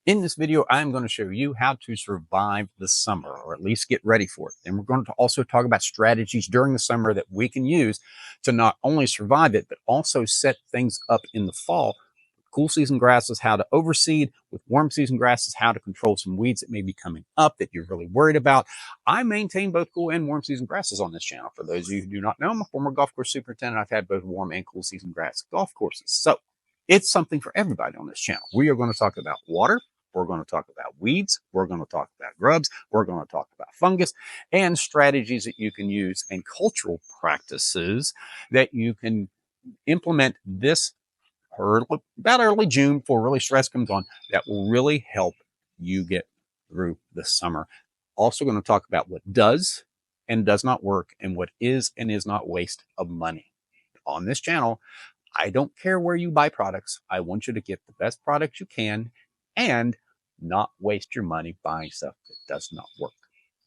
In this video, I'm going to show you how to survive the summer, or at least get ready for it. And we're going to also talk about strategies during the summer that we can use to not only survive it, but also set things up in the fall. Cool season grasses, how to overseed. With warm season grasses, how to control some weeds that may be coming up that you're really worried about. I maintain both cool and warm season grasses on this channel. For those of you who do not know, I'm a former golf course superintendent. I've had both warm and cool season grass golf courses. So it's something for everybody on this channel. We are going to talk about water. We're going to talk about weeds. We're going to talk about grubs. We're going to talk about fungus and strategies that you can use and cultural practices that you can implement this about early June before really stress comes on that will really help you get through the summer. Also going to talk about what does and does not work and what is and is not waste of money. On this channel, I don't care where you buy products. I want you to get the best products you can and not waste your money buying stuff that does not work.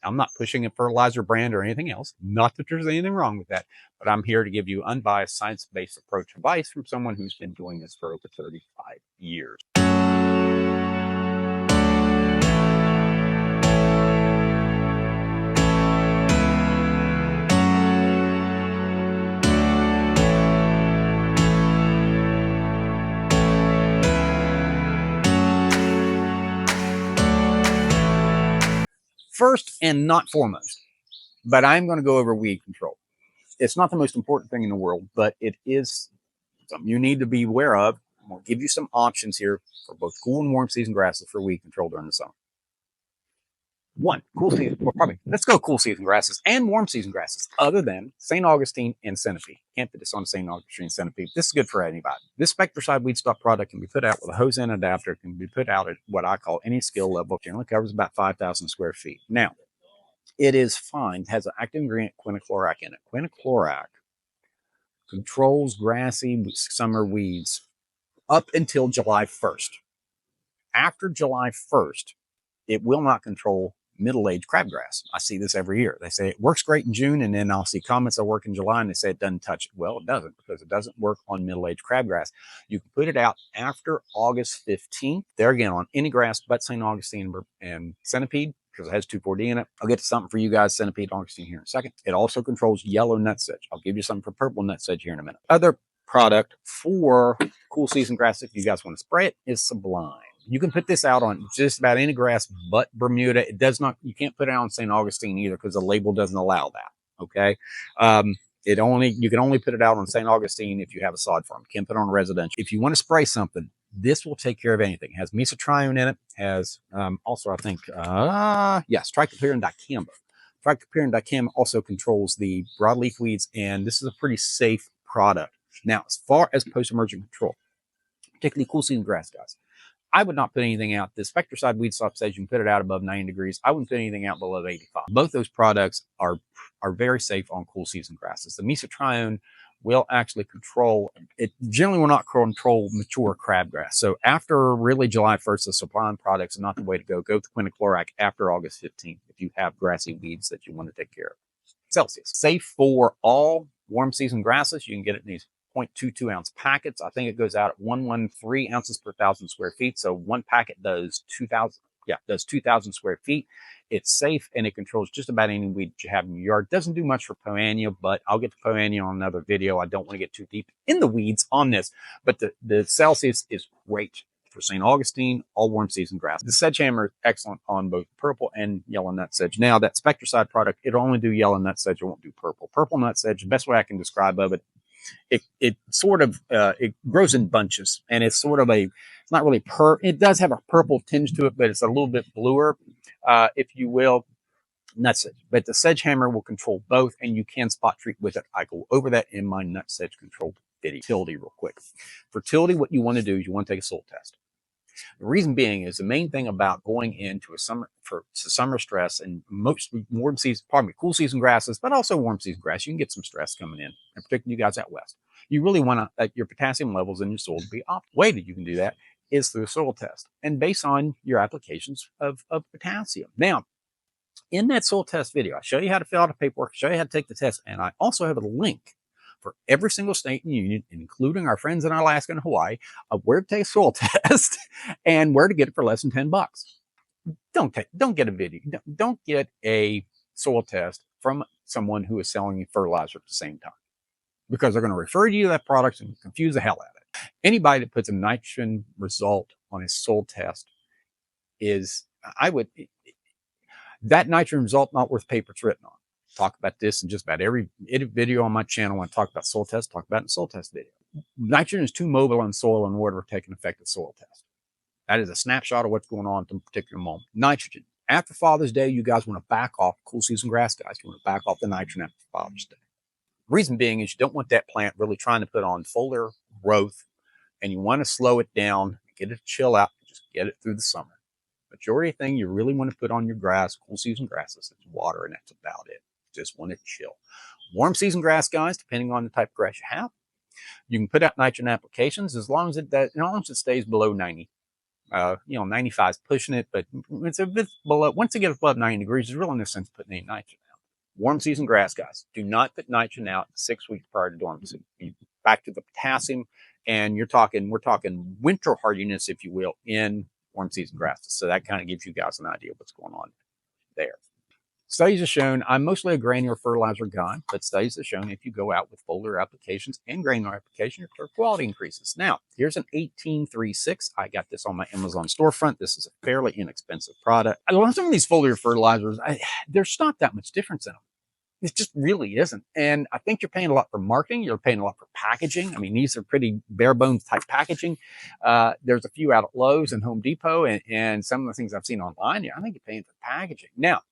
I'm not pushing a fertilizer brand or anything else. Not that there's anything wrong with that, but I'm here to give you unbiased, science-based approach advice from someone who's been doing this for over 35 years. First and not foremost, but I'm going to go over weed control. It's not the most important thing in the world, but it is something you need to be aware of. I'm going to give you some options here for both cool and warm season grasses for weed control during the summer. One, cool season, well, probably, let's go cool season grasses and warm season grasses other than St. Augustine and centipede. Can't put this on St. Augustine and centipede. This is good for anybody. This Spectricide weed stop product can be put out with a hose and adapter. It can be put out at what I call any skill level. It generally covers about 5,000 square feet. Now, it is fine. It has an active ingredient, quinaclorac, in it. Quinaclorac controls grassy summer weeds up until July 1st. After July 1st, it will not control middle-aged crabgrass. I see this every year. They say it works great in June, and then I'll see comments that work in July, and they say it doesn't touch it. Well, it doesn't, because it doesn't work on middle-aged crabgrass. You can put it out after August 15th. There again, on any grass but St. Augustine and centipede, because it has 2,4-D in it. I'll get to something for you guys, centipede, Augustine, here in a second. It also controls yellow nutsedge. I'll give you something for purple nutsedge here in a minute. Other product for cool season grass, if you guys want to spray it, is Sublime. You can put this out on just about any grass but Bermuda. It does not, you can't put it on St. Augustine either because the label doesn't allow that. Okay. You can only put it out on St. Augustine if you have a sod farm. You can't put it on residential. If you want to spray something, this will take care of anything. It has mesotrione in it. Has also, I think, yes, trichopirin dicamba. Trichopirin dicamba also controls the broadleaf weeds, and this is a pretty safe product. Now, as far as post-emergent control, particularly cool season grass, guys, I would not put anything out. The Spectricide weed stop says you can put it out above 90 degrees. I wouldn't put anything out below 85. Both those products are very safe on cool season grasses. The mesotrione will actually control, it generally will not control mature crabgrass. So after really July 1st, the Sublime products are not the way to go. Go with quinaclorac after August 15th if you have grassy weeds that you want to take care of. Celsius, safe for all warm season grasses. You can get it in these 0.22 ounce packets. I think it goes out at 113 ounces per 1,000 square feet. So one packet does 2,000 square feet. It's safe and it controls just about any weed that you have in your yard. Doesn't do much for poania, but I'll get to poania on another video. I don't want to get too deep in the weeds on this, but the Celsius is great for St. Augustine, all warm season grass. The Sedgehammer is excellent on both purple and yellow nutsedge. Now that Spectricide product, it'll only do yellow nutsedge. It won't do purple. Purple nutsedge, the best way I can describe of it, it sort of it grows in bunches, and it's sort of it's not really it does have a purple tinge to it, but it's a little bit bluer, if you will, nutsedge. But the Sedgehammer will control both, and you can spot treat with it. I go over that in my nutsedge control video. Fertility real quick. Fertility, what you want to do is you want to take a soil test. The reason being is the main thing about going into a summer stress, and most warm season, cool season grasses, but also warm season grass, you can get some stress coming in, and particularly you guys out west. You really want your potassium levels in your soil to be optimal. The way that you can do that is through a soil test and based on your applications of potassium. Now, in that soil test video, I show you how to fill out the paperwork, show you how to take the test, and I also have a link for every single state in the union, including our friends in Alaska and Hawaii, of where to take a soil test and where to get it for less than $10. Don't get a video. Don't get a soil test from someone who is selling you fertilizer at the same time, because they're going to refer you to that product and confuse the hell out of it. Anybody that puts a nitrogen result on his soil test is, that nitrogen result not worth paper it's written on. Talk about this in just about every video on my channel. When I talk about soil tests, talk about it in soil test video. Nitrogen is too mobile in soil in order to take an effective soil test. That is a snapshot of what's going on at a particular moment. Nitrogen. After Father's Day, you guys want to back off, cool season grass guys, you want to back off the nitrogen after Father's Day. Reason being is you don't want that plant really trying to put on foliar growth, and you want to slow it down, get it to chill out, just get it through the summer. Majority of thing you really want to put on your grass, cool season grasses, it's water, and that's about it. Just want it to chill. Warm season grass guys, depending on the type of grass you have, you can put out nitrogen applications as long as it stays below 90. 95 is pushing it, but it's a bit below. Once it gets above 90 degrees, there's really no sense putting any nitrogen out. Warm season grass guys, do not put nitrogen out 6 weeks prior to dormancy. Back to the potassium, and we're talking winter hardiness, if you will, in warm season grasses. So that kind of gives you guys an idea of what's going on there. Studies have shown, I'm mostly a granular fertilizer guy, but studies have shown if you go out with foliar applications and granular application, your turf quality increases. Now, here's an 1836. I got this on my Amazon storefront. This is a fairly inexpensive product. I love some of these foliar fertilizers. There's not that much difference in them. It just really isn't. And I think you're paying a lot for marketing. You're paying a lot for packaging. I mean, these are pretty bare bones type packaging. There's a few out at Lowe's and Home Depot, and some of the things I've seen online. Yeah, I think you're paying for packaging. Now,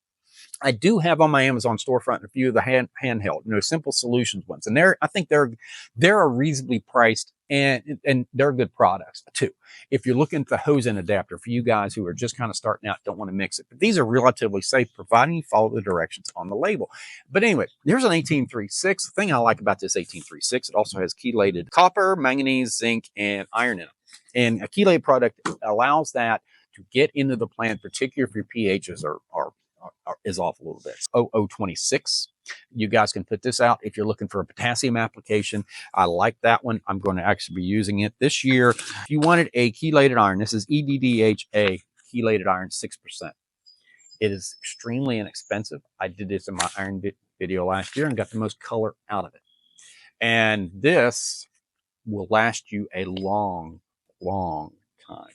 I do have on my Amazon storefront a few of the handheld, simple solutions ones, and I think they're reasonably priced, and they're good products too. If you're looking at the hose-in adapter for you guys who are just kind of starting out, don't want to mix it, but these are relatively safe, providing you follow the directions on the label. But anyway, here's an 1836. The thing I like about this 1836, it also has chelated copper, manganese, zinc, and iron in it. And a chelated product allows that to get into the plant, particularly if your pHs is off a little bit. 0026. You guys can put this out if you're looking for a potassium application. I like that one. I'm going to actually be using it this year. If you wanted a chelated iron, this is EDDHA chelated iron, 6%. It is extremely inexpensive. I did this in my iron video last year and got the most color out of it. And this will last you a long, long time.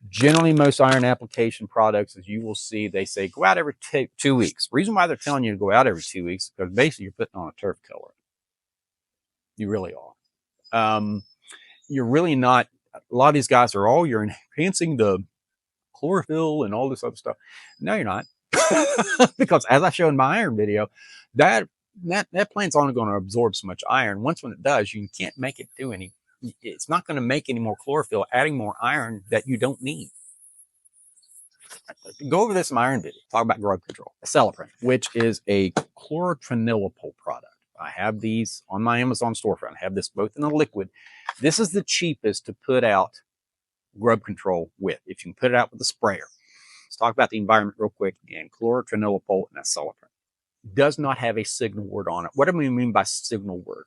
Generally, most iron application products, as you will see, they say go out every 2 weeks. The reason why they're telling you to go out every 2 weeks is because basically you're putting on a turf color. You really are. You're really not. A lot of these guys are, you're enhancing the chlorophyll and all this other stuff. No, you're not. Because as I showed in my iron video, that plant's only going to absorb so much iron. Once when it does, you can't make it do anything. It's not going to make any more chlorophyll, adding more iron that you don't need. Go over this in my iron video. Talk about grub control. Aeration, which is a chlorotranilipole product. I have these on my Amazon storefront. I have this both in a liquid. This is the cheapest to put out grub control with, if you can put it out with a sprayer. Let's talk about the environment real quick. Again, chlorotranilipole and Aeration. Does not have a signal word on it. What do we mean by signal word?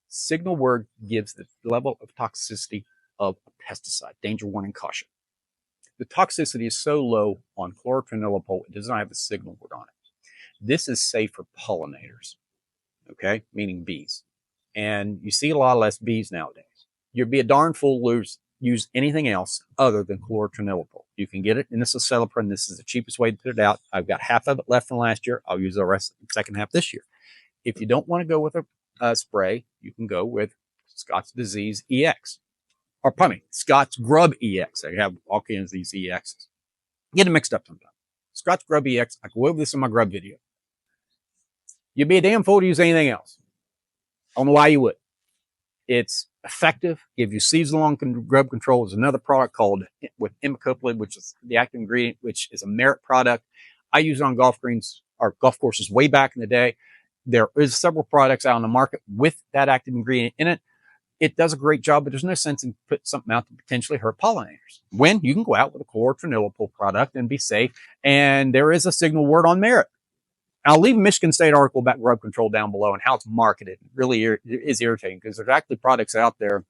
Signal word gives the level of toxicity of a pesticide, danger warning, caution. The toxicity is so low on chlorotranilipole, it does not have a signal word on it. This is safe for pollinators, okay, meaning bees. And you see a lot less bees nowadays. You'd be a darn fool to use anything else other than chlorotranilipole. You can get it in this Aeration. This is the cheapest way to put it out. I've got half of it left from last year. I'll use the rest, second half this year. If you don't want to go with a spray, you can go with Scott's Disease EX, or pardon me, Scott's Grub EX. I have all kinds of these EXs. Get them mixed up sometimes. Scott's Grub EX. I go over this in my grub video. You'd be a damn fool to use anything else. I don't know why you would. It's effective. Give you season-long grub control. There's another product called with imidacloprid, which is the active ingredient, which is a merit product. I use it on golf greens or golf courses way back in the day. There is several products out on the market with that active ingredient in it. It does a great job, but there's no sense in putting something out to potentially hurt pollinators. When you can go out with a chlorotranilipole product and be safe, and there is a signal word on merit. I'll leave a Michigan State article about grub control down below and how it's marketed. It really is irritating because there's actually products out there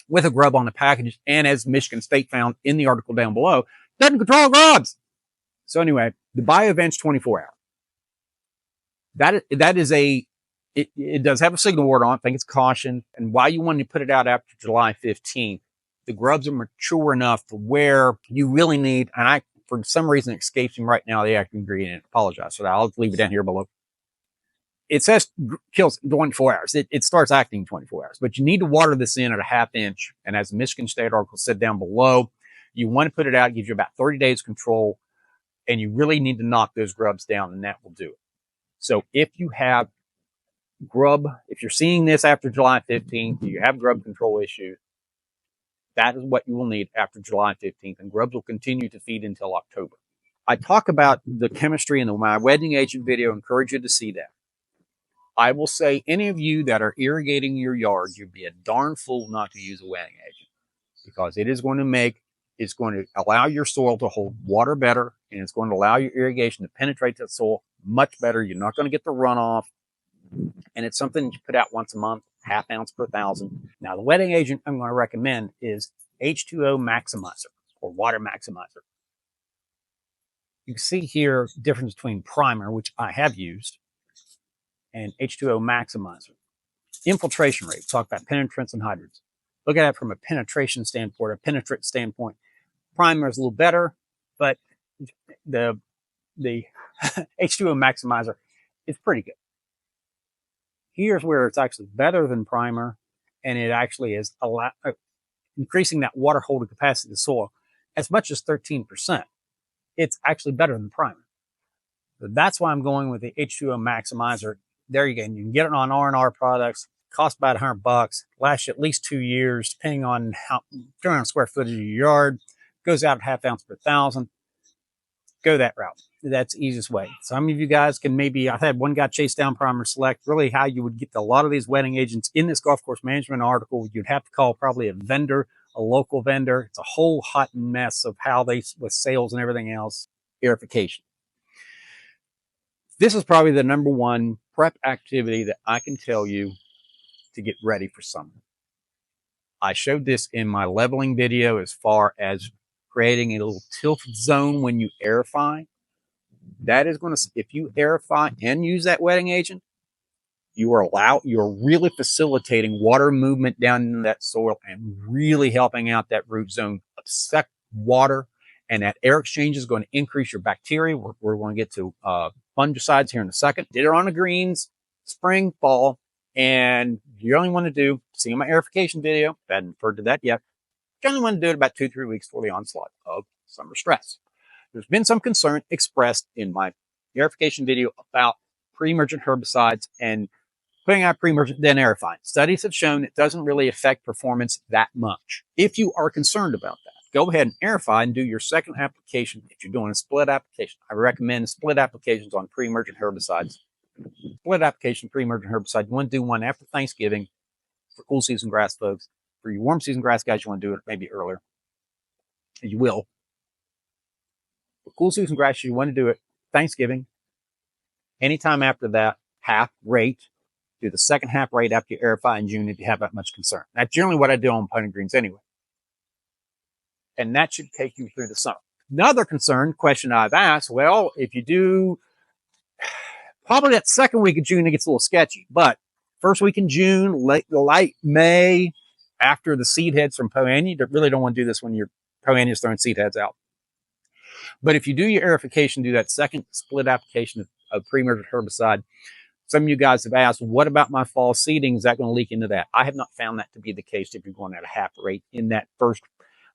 with a grub on the package, and as Michigan State found in the article down below, doesn't control grubs. So anyway, the BioVench 24 hour. That is it does have a signal word on it. I think it's caution. And why you want to put it out after July 15th, the grubs are mature enough to where you really need, and for some reason, it escapes me right now, the active ingredient. I apologize for that. I'll leave it down here below. It says kills 24 hours. It starts acting in 24 hours, but you need to water this in at a half inch. And as the Michigan State article said down below, you want to put it out. It gives you about 30 days control, and you really need to knock those grubs down, and that will do it. So if you have grub, if you're seeing this after July 15th, you have grub control issues, that is what you will need after July 15th, and grubs will continue to feed until October. I talk about the chemistry in my wetting agent video. I encourage you to see that. I will say, any of you that are irrigating your yard, you'd be a darn fool not to use a wetting agent, because it is going to allow your soil to hold water better, and it's going to allow your irrigation to penetrate that soil much better. You're not going to get the runoff, and it's something you put out once a month, ½ ounce per 1,000. Now, the wetting agent I'm going to recommend is H2O Maximizer, or Water Maximizer. You can see here the difference between primer, which I have used, and H2O Maximizer. Infiltration rate. Talk about penetrants and hydrates. Look at it from a penetration standpoint, a penetrant standpoint. Primer is a little better, but the H2O Maximizer is pretty good. Here's where it's actually better than primer, and it actually is increasing that water holding capacity of the soil as much as 13%. It's actually better than primer. So that's why I'm going with the H2O Maximizer. There you go. You can get it on R&R products. Cost about $100. Lasts at least 2 years, depending on square footage of your yard. Goes out at ½ ounce per 1,000. Go that route. That's the easiest way. Some of you guys can maybe, I've had one guy chase down Primer Select. Really how you would get a lot of these wetting agents in this golf course management article. You'd have to call probably a vendor, a local vendor. It's a whole hot mess of how with sales and everything else. Aerification. This is probably the #1 prep activity that I can tell you to get ready for summer. I showed this in my leveling video as far as creating a little tilted zone when you aerify. That is going to, if you aerify and use that wetting agent, you're really facilitating water movement down into that soil and really helping out that root zone of suck water. And that air exchange is going to increase your bacteria. We're going to get to fungicides here in a second. Did it on the greens, spring, fall. And you only want to do, see my aerification video, if I hadn't referred to that yet, you only want to do it about 2-3 weeks for the onslaught of summer stress. There's been some concern expressed in my aerification video about pre-emergent herbicides and putting out pre-emergent, then aerifying. Studies have shown it doesn't really affect performance that much. If you are concerned about that, go ahead and aerify and do your second application. If you're doing a split application, I recommend split applications on pre-emergent herbicides. Split application, pre-emergent herbicide. You want to do one after Thanksgiving for cool season grass folks. For your warm season grass guys, you want to do it maybe earlier. You will. For cool season grass, you want to do it Thanksgiving. Anytime after that, half rate. Do the second half rate after you aerify in June if you have that much concern. That's generally what I do on putting greens anyway. And that should take you through the summer. Another question I've asked, well, if you do, probably that second week of June, it gets a little sketchy. But first week in June, late May, after the seed heads from Poania, you really don't want to do this when your Poania is throwing seed heads out. But if you do your aerification, do that second split application of pre-emergent herbicide. Some of you guys have asked, what about my fall seeding? Is that going to leak into that? I have not found that to be the case if you're going at a half rate in that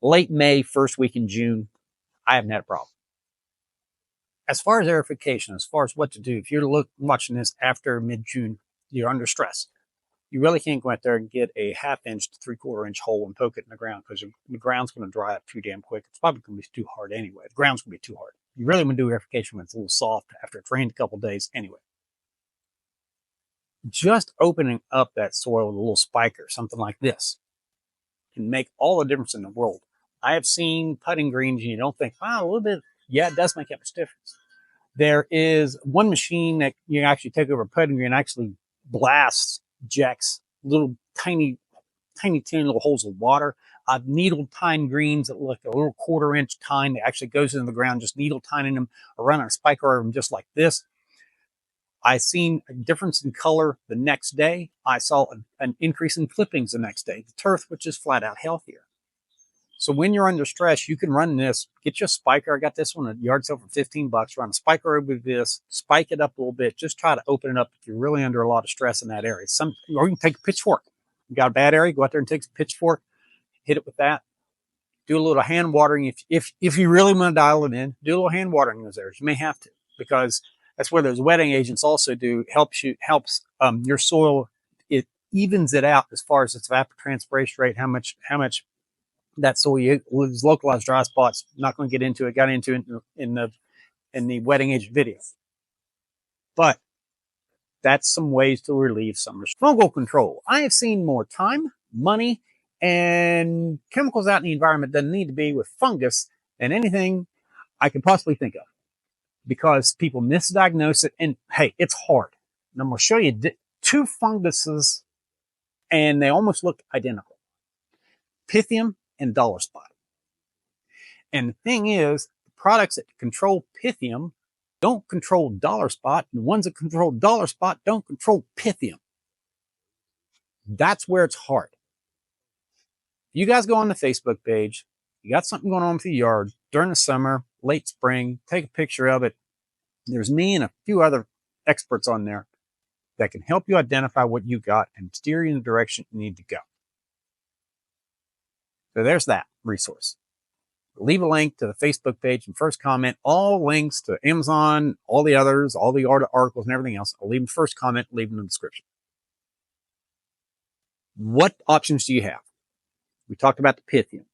late May, first week in June. I haven't had a problem. As far as aerification, as far as what to do, if you're watching this after mid-June, you're under stress. You really can't go out there and get a ½ inch to 3/4 inch hole and poke it in the ground, because the ground's going to dry up too damn quick. It's probably going to be too hard anyway. The ground's going to be too hard. You really want to do aerification when it's a little soft after it's rained a couple of days anyway. Just opening up that soil with a little spiker, something like this, can make all the difference in the world. I have seen putting greens and you don't think, a little bit. Yeah, it does make that much difference. There is one machine that you actually take over a putting green and actually blasts, ejects little tiny little holes of water. I've needle tined greens that look like a little 1/4 inch tine that actually goes into the ground, just needle tining them around a spike arm just like this. I seen a difference in color the next day. I saw an increase in clippings the next day. The turf was just flat out healthier. So when you're under stress, you can run this. Get you a spiker. I got this one at yard sale for $15. Run a spiker over this, spike it up a little bit. Just try to open it up if you're really under a lot of stress in that area. Or you can take a pitchfork. You got a bad area, go out there and take a pitchfork, hit it with that. Do a little hand watering. If you really want to dial it in, do a little hand watering in those areas. You may have to, because that's where those wetting agents also do. Helps your soil. It evens it out as far as its evapotranspiration rate, how much that soil is. Localized dry spots. Not going to get into it. Got into it in the wetting agent video. But that's some ways to relieve some fungal control. I have seen more time, money, and chemicals out in the environment doesn't need to be with fungus than anything I can possibly think of, because people misdiagnose it. And hey, it's hard. And I'm going to show you 2 funguses, and they almost look identical: Pythium and dollar spot. And the thing is, the products that control Pythium don't control dollar spot, and the ones that control dollar spot don't control Pythium. That's where it's hard. You guys go on the Facebook page, you got something going on with your yard during the summer, late spring, take a picture of it. There's me and a few other experts on there that can help you identify what you got and steer you in the direction you need to go. So there's that resource. Leave a link to the Facebook page and first comment. All links to Amazon, all the others, all the articles and everything else, I'll leave them first comment, leave them in the description. What options do you have? We talked about the Pythium.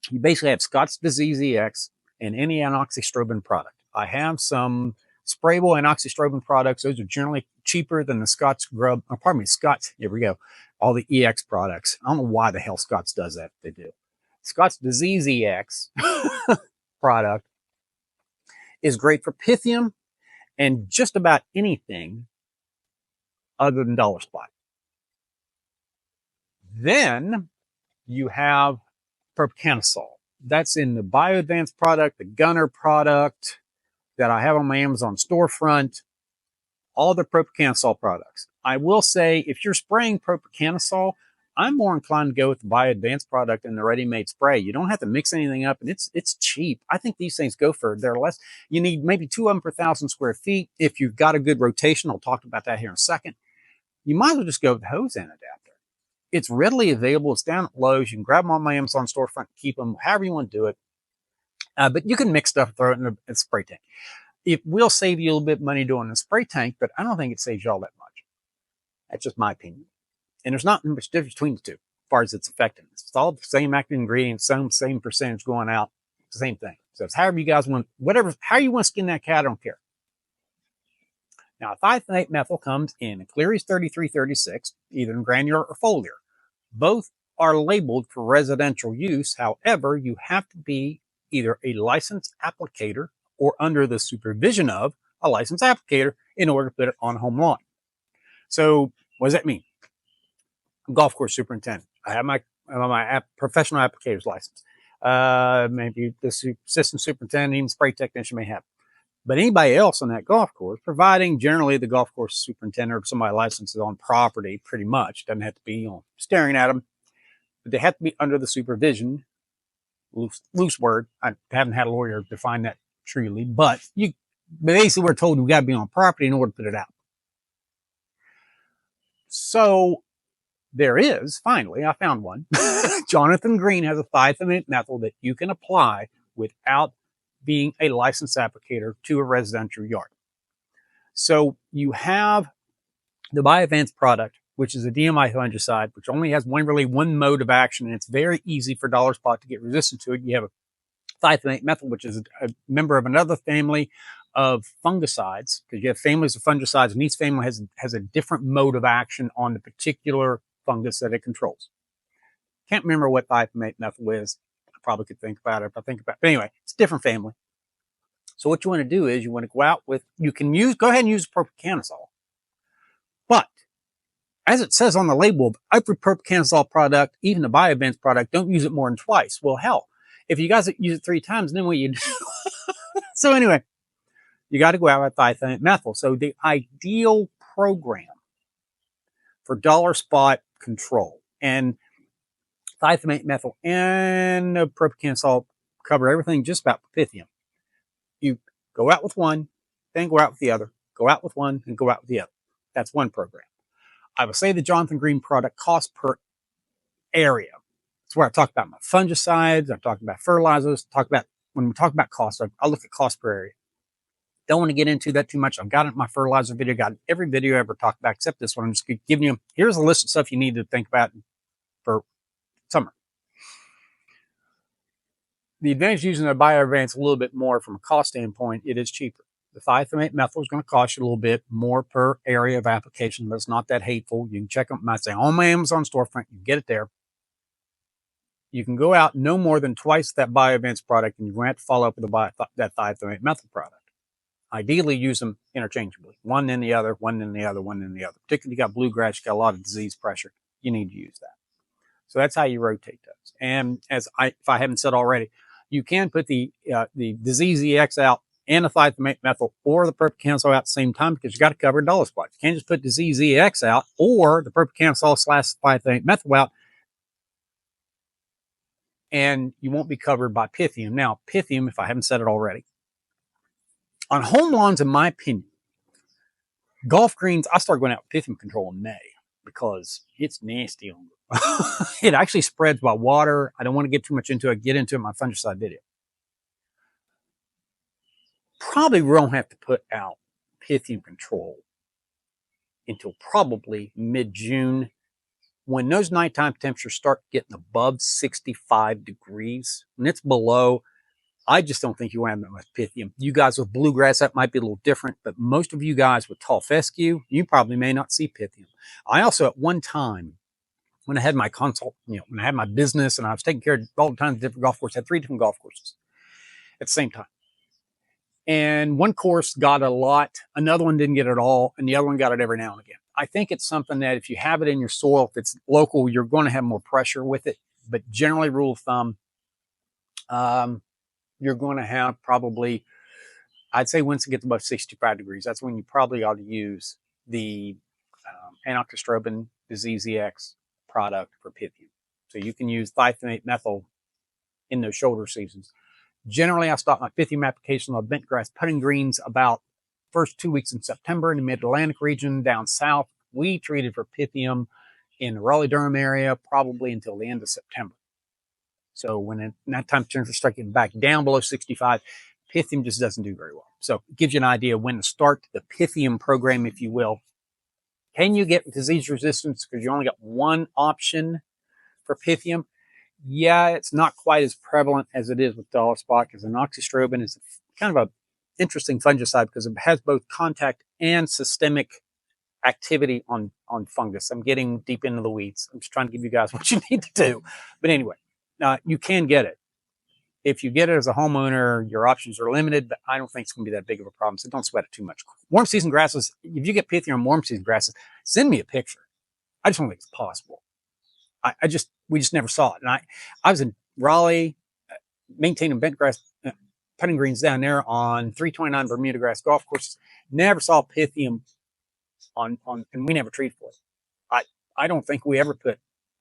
You basically have Scott's Disease EX and any anoxystrobin product. I have some sprayable anoxystrobin products. Those are generally cheaper than the Scott's Grub. Oh, pardon me, Scott's. Here we go. All the EX products. I don't know why the hell Scott's does that. They do. Scott's Disease EX product is great for Pythium and just about anything other than dollar spot. Then you have propicanosol. That's in the BioAdvanced product, the Gunner product that I have on my Amazon storefront, all the propicanosol products. I will say, if you're spraying propicanosol, I'm more inclined to go with the BioAdvanced product and the ready-made spray. You don't have to mix anything up, and it's cheap. I think these things go for, they're less. You need maybe 2 of them per 1,000 square feet. If you've got a good rotation, I'll talk about that here in a second. You might as well just go with the hose end adapter. It's readily available. It's down at Lowe's. You can grab them on my Amazon storefront, keep them however you want to do it. But you can mix stuff, throw it in a spray tank. It will save you a little bit of money doing the spray tank, but I don't think it saves you all that much. That's just my opinion. And there's not much difference between the two as far as its effectiveness. It's all the same active ingredients, same percentage going out, same thing. So it's however you guys want, how you want to skin that cat, I don't care. Now, thiophanate methyl comes in Cleary's 3336, either in granular or foliar. Both are labeled for residential use. However, you have to be either a licensed applicator or under the supervision of a licensed applicator in order to put it on home lawn. So what does that mean? I'm a golf course superintendent. I have my professional applicator's license. Maybe the assistant superintendent, even spray technician may have. But anybody else on that golf course, providing generally the golf course superintendent or somebody licensed on property, pretty much, doesn't have to be staring at them, but they have to be under the supervision. Loose word. I haven't had a lawyer define that truly, but basically we're told we got to be on property in order to put it out. So there is, finally, I found one. Jonathan Green has a thiophanate methyl that you can apply without being a licensed applicator to a residential yard. So you have the BioAdvanced product, which is a DMI fungicide, which only has one mode of action, and it's very easy for dollar spot to get resistant to it. You have a thiophanate methyl, which is a member of another family of fungicides, because you have families of fungicides, and each family has a different mode of action on the particular fungus that it controls. Can't remember what thiophanate methyl is. I probably could think about it if I think about it. But anyway, it's a different family. So what you want to do is you want to go out with, go ahead and use propiconazole. But as it says on the label of every propiconazole product, even the Bio-Advance product, don't use it more than twice. Well, hell, if you guys use it 3 times, then what you do? So anyway, you got to go out with thiophanate methyl. So the ideal program for dollar spot control, and thiophanate methyl and propiconazole cover everything just about Pythium. You go out with one, then go out with the other, go out with one, and go out with the other. That's one program. I would say the Jonathan Green product cost per area. That's where I talk about my fungicides, I talk about fertilizers, when we talk about cost, I look at cost per area. Don't want to get into that too much. I've got it in my fertilizer video, got every video I ever talked about except this one. I'm just giving you, here's a list of stuff you need to think about for summer. The advantage of using a Bio-Advance a little bit more from a cost standpoint, it is cheaper. The thiophanate methyl is going to cost you a little bit more per area of application, but it's not that hateful. You can check them. I say on my Amazon storefront, you can get it there. You can go out no more than twice that Bio-Advance product, and you're going to have to follow up with that thiophanate methyl product. Ideally, use them interchangeably. One then the other, one then the other, one then the other. Particularly if you got bluegrass, you got a lot of disease pressure. You need to use that. So that's how you rotate those. And if I haven't said already, you can put the disease EX out and the thiophanate methyl or the propiconazole out at the same time because you got to cover a dollar spot. You can't just put disease EX out or the propiconazole / thiophanate methyl out and you won't be covered by Pythium. Now, Pythium, if I haven't said it already, on home lawns, in my opinion, golf greens, I start going out with Pythium control in May because it's nasty on them. It actually spreads by water. I don't want to get too much into it. Get into it in my fungicide video. Probably won't have to put out Pythium control until probably mid-June when those nighttime temperatures start getting above 65 degrees. When it's below, I just don't think you want to have that much Pythium. You guys with bluegrass, that might be a little different, but most of you guys with tall fescue, you probably may not see Pythium. I also, at one time, when I had my consult, when I had my business and I was taking care of all the time different golf courses, I had 3 different golf courses at the same time. And one course got a lot, another one didn't get it at all, and the other one got it every now and again. I think it's something that if you have it in your soil, if it's local, you're going to have more pressure with it. But generally, rule of thumb, you're going to have probably, I'd say once it gets above 65 degrees, that's when you probably ought to use the Anoxystrobin Disease EX product for Pythium. So you can use thiophanate methyl in those shoulder seasons. Generally, I start my Pythium application on bent grass putting greens about first 2 weeks in September in the mid-Atlantic region. Down south, we treated for Pythium in the Raleigh-Durham area probably until the end of September. So when that time temperature starts getting back down below 65, Pythium just doesn't do very well. So it gives you an idea when to start the Pythium program, if you will. Can you get disease resistance because you only got one option for Pythium? Yeah, it's not quite as prevalent as it is with dollar spot because Anoxystrobin is kind of a interesting fungicide because it has both contact and systemic activity on fungus. I'm getting deep into the weeds. I'm just trying to give you guys what you need to do. But anyway, you can get it. If you get it as a homeowner, your options are limited, but I don't think it's going to be that big of a problem, so don't sweat it too much. Warm season grasses, if you get Pythium on warm season grasses, send me a picture. I just don't think it's possible. We just never saw it. And I was in Raleigh maintaining bent grass putting greens down there on 329 Bermuda grass golf courses. Never saw Pythium on and we never treated for it. I don't think we ever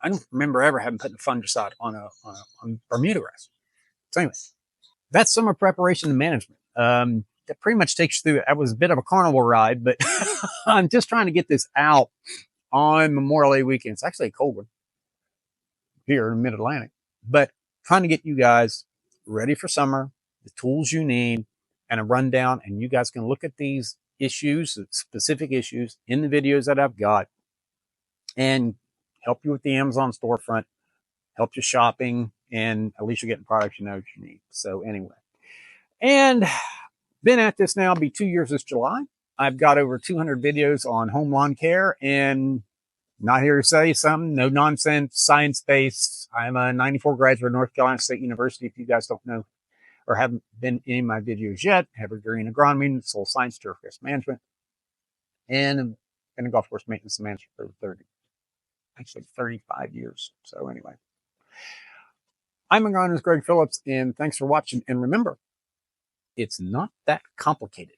I don't remember ever having put a fungicide on Bermuda grass. So anyway, that's summer preparation and management. That pretty much takes you through. That was a bit of a carnival ride, but I'm just trying to get this out on Memorial Day weekend. It's actually a cold one here in the Mid-Atlantic, but trying to get you guys ready for summer, the tools you need, and a rundown. And you guys can look at these issues, specific issues in the videos that I've got and help you with the Amazon storefront, help you shopping, and at least you're getting products you know what you need. So anyway, and been at this now, be 2 years this July. I've got over 200 videos on home lawn care, and not here to say something, no nonsense, science-based. I'm a 94 graduate of North Carolina State University, if you guys don't know. or haven't been in my videos yet, evergreen agronomy, soil science, turfgrass management, and been a golf course maintenance manager for 35 years. So anyway, I'm agronomist Greg Phillips, and thanks for watching. And remember, it's not that complicated.